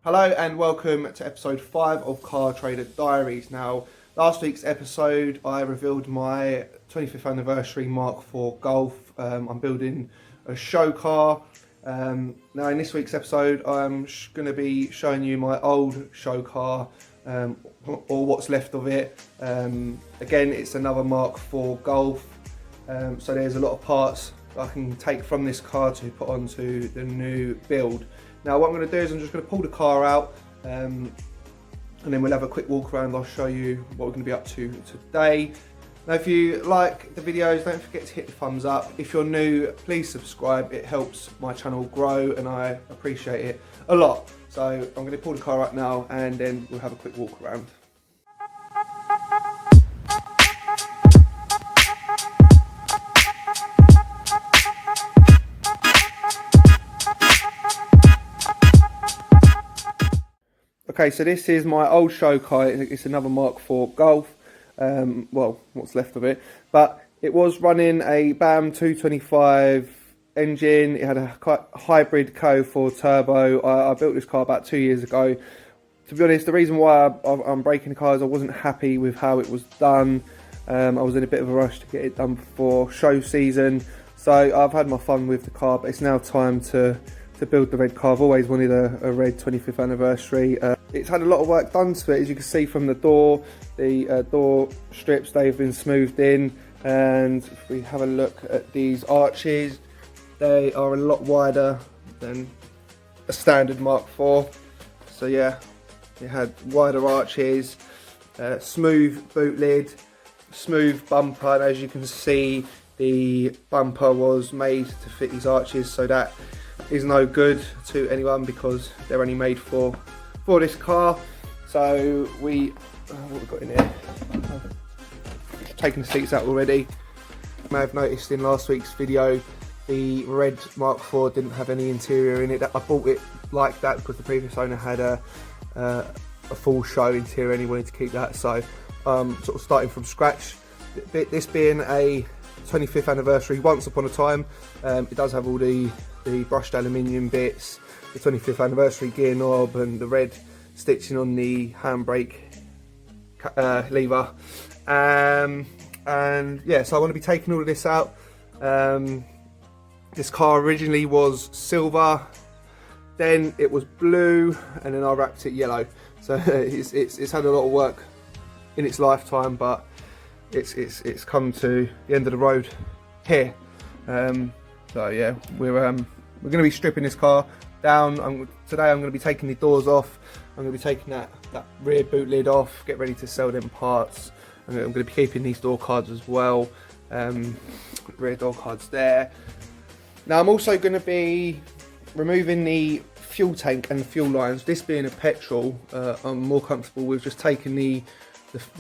Hello and welcome to episode 5 of Car Trader Diaries. Now, last week's episode I revealed my 25th anniversary Mark IV Golf. I'm building a show car. Now in this week's episode I'm going to be showing you my old show car, or what's left of it. Again, it's another Mark IV Golf, so there's a lot of parts I can take from this car to put onto the new build. Now what I'm going to do is I'm just going to pull the car out, and then we'll have a quick walk around. I'll show you what we're going to be up to today. Now if you like the videos, don't forget to hit the thumbs up. If you're new, please subscribe. It helps my channel grow and I appreciate it a lot. So I'm going to pull the car up now and then we'll have a quick walk around. Okay, so this is my old show car. It's another Mark IV Golf. Well, what's left of it. But it was running a BAM 225 engine. It had a hybrid Co4 turbo. I built this car about 2 years ago. To be honest, the reason why I'm breaking the car is I wasn't happy with how it was done. I was in a bit of a rush to get it done before show season. So I've had my fun with the car, but it's now time to build the red car. I've always wanted a red 25th anniversary. It's had a lot of work done to it, as you can see from the door. The door strips, they've been smoothed in, and if we have a look at these arches, they are a lot wider than a standard Mark IV. So yeah, it had wider arches, smooth boot lid, smooth bumper, and as you can see the bumper was made to fit these arches, so that is no good to anyone because they're only made for this car. So what we've got in here, taking the seats out already. You may have noticed in last week's video the red Mark IV didn't have any interior in it. I bought it like that because the previous owner had a full show interior and he wanted to keep that, so sort of starting from scratch. This being a 25th anniversary, once upon a time, it does have all the brushed aluminium bits, the 25th anniversary gear knob and the red stitching on the handbrake lever, and yeah, so I want to be taking all of this out. This car originally was silver, then it was blue, and then I wrapped it yellow, so it's had a lot of work in its lifetime, but it's come to the end of the road here. So yeah, we're going to be stripping this car down. Today I'm going to be taking the doors off. I'm going to be taking that rear boot lid off, get ready to sell them parts. I'm going to be keeping these door cards as well. Rear door cards there. Now I'm also going to be removing the fuel tank and the fuel lines. This being a petrol, I'm more comfortable with just taking the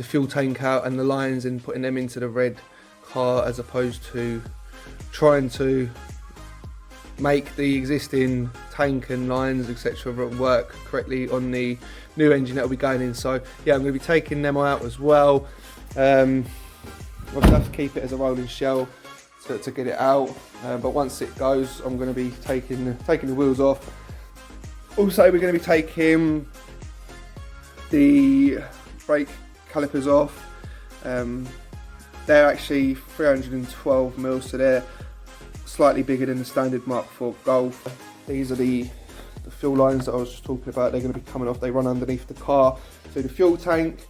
fuel tank out and the lines and putting them into the red car, as opposed to trying to make the existing tank and lines etc work correctly on the new engine that will be going in. So yeah, I'm going to be taking them out as well. I'll have to keep it as a rolling shell to get it out, but once it goes I'm going to be taking the wheels off. Also, we're going to be taking the brake calipers off. They're actually 312 mils, so they're slightly bigger than the standard Mark IV Golf. These are the fuel lines that I was just talking about. They're going to be coming off. They run underneath the car. So the fuel tank,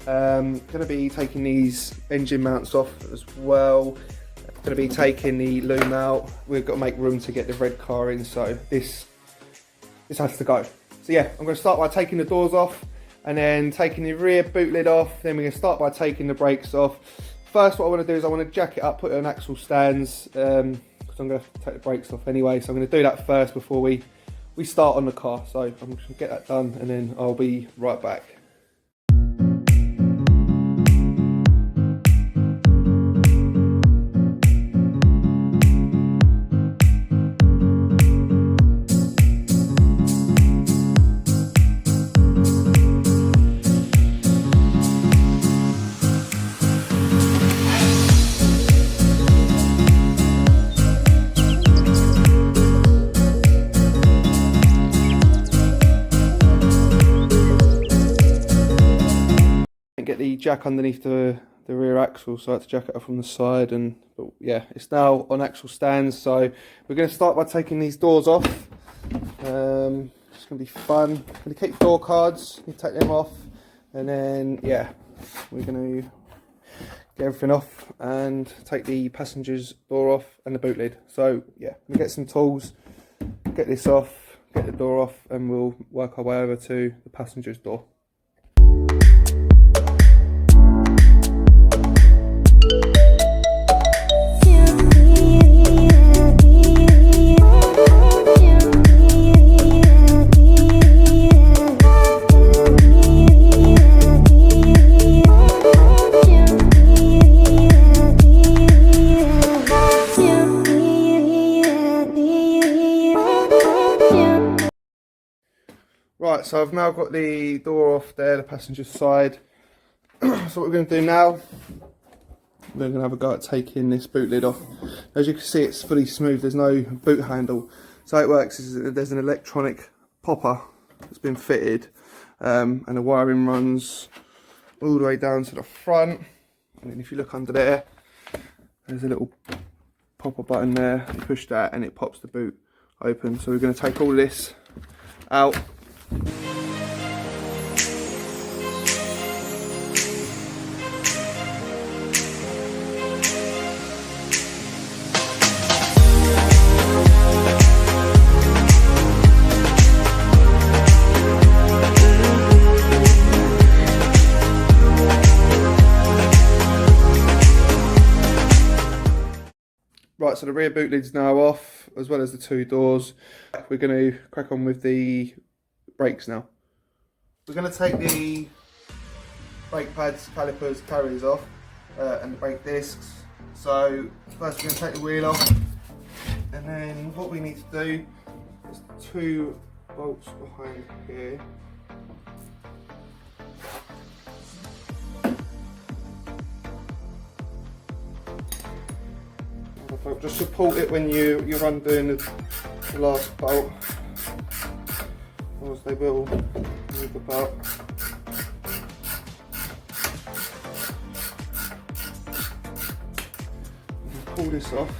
going to be taking these engine mounts off as well. Going to be taking the loom out. We've got to make room to get the red car in, so this has to go. So yeah, I'm going to start by taking the doors off and then taking the rear boot lid off. Then we're going to start by taking the brakes off. First, what I want to do is I want to jack it up, put it on axle stands, because I'm going to take the brakes off anyway. So I'm going to do that first before we start on the car. So I'm just going to get that done and then I'll be right back. the jack underneath the rear axle, so I had to jack it up from the side. But yeah, it's now on axle stands. So we're going to start by taking these doors off. It's going to be fun. I'm going to keep door cards, you take them off, and then yeah, we're going to get everything off and take the passenger's door off and the boot lid. So yeah, we'll get some tools, get this off, get the door off, and we'll work our way over to the passenger's door. Right, so I've now got the door off there, the passenger's side. So what we're going to do now, we're going to have a go at taking this boot lid off. As you can see, it's fully smooth, there's no boot handle. So how it works is that there's an electronic popper that's been fitted, and the wiring runs all the way down to the front. And then if you look under there, there's a little popper button there, you push that and it pops the boot open. So we're going to take all this out. Right, so the rear boot lid's now off, as well as the two doors. We're going to crack on with the brakes now. We're going to take the brake pads, calipers, carriers off, and the brake discs. So first we're going to take the wheel off, and then what we need to do is two bolts behind here. Just support it when you're undoing the last bolt, otherwise they will move about. Pull this off.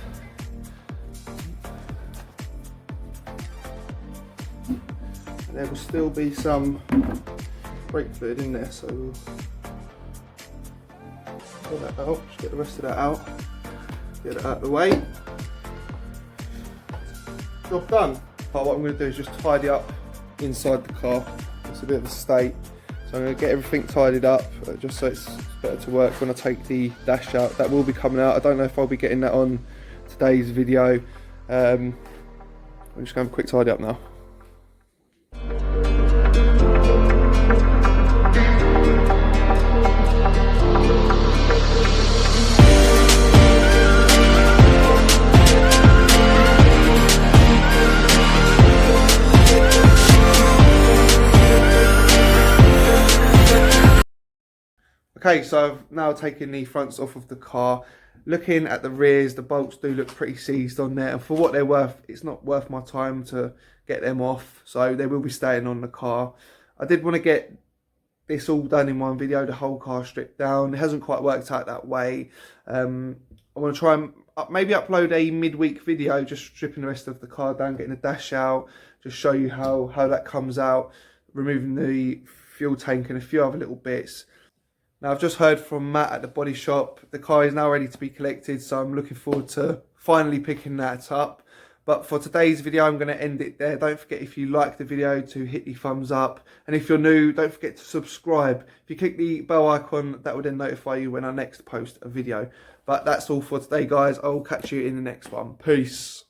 There will still be some brake fluid in there, so we'll pull that out, just get the rest of that out. Get it out of the way. Job done. But what I'm going to do is just tidy up inside the car. It's a bit of a state. So I'm going to get everything tidied up just so it's better to work when I take the dash out. That will be coming out. I don't know if I'll be getting that on today's video. I'm just going to have a quick tidy up now. Okay, so I've now taken the fronts off of the car. Looking at the rears, the bolts do look pretty seized on there, and for what they're worth, it's not worth my time to get them off, so they will be staying on the car. I did want to get this all done in one video, the whole car stripped down. It hasn't quite worked out that way. I want to try and maybe upload a midweek video just stripping the rest of the car down, getting the dash out, just show you how that comes out, removing the fuel tank and a few other little bits. Now, I've just heard from Matt at the body shop. The car is now ready to be collected, so I'm looking forward to finally picking that up. But for today's video, I'm going to end it there. Don't forget, if you like the video, to hit the thumbs up. And if you're new, don't forget to subscribe. If you click the bell icon, that will then notify you when I next post a video. But that's all for today, guys. I will catch you in the next one. Peace.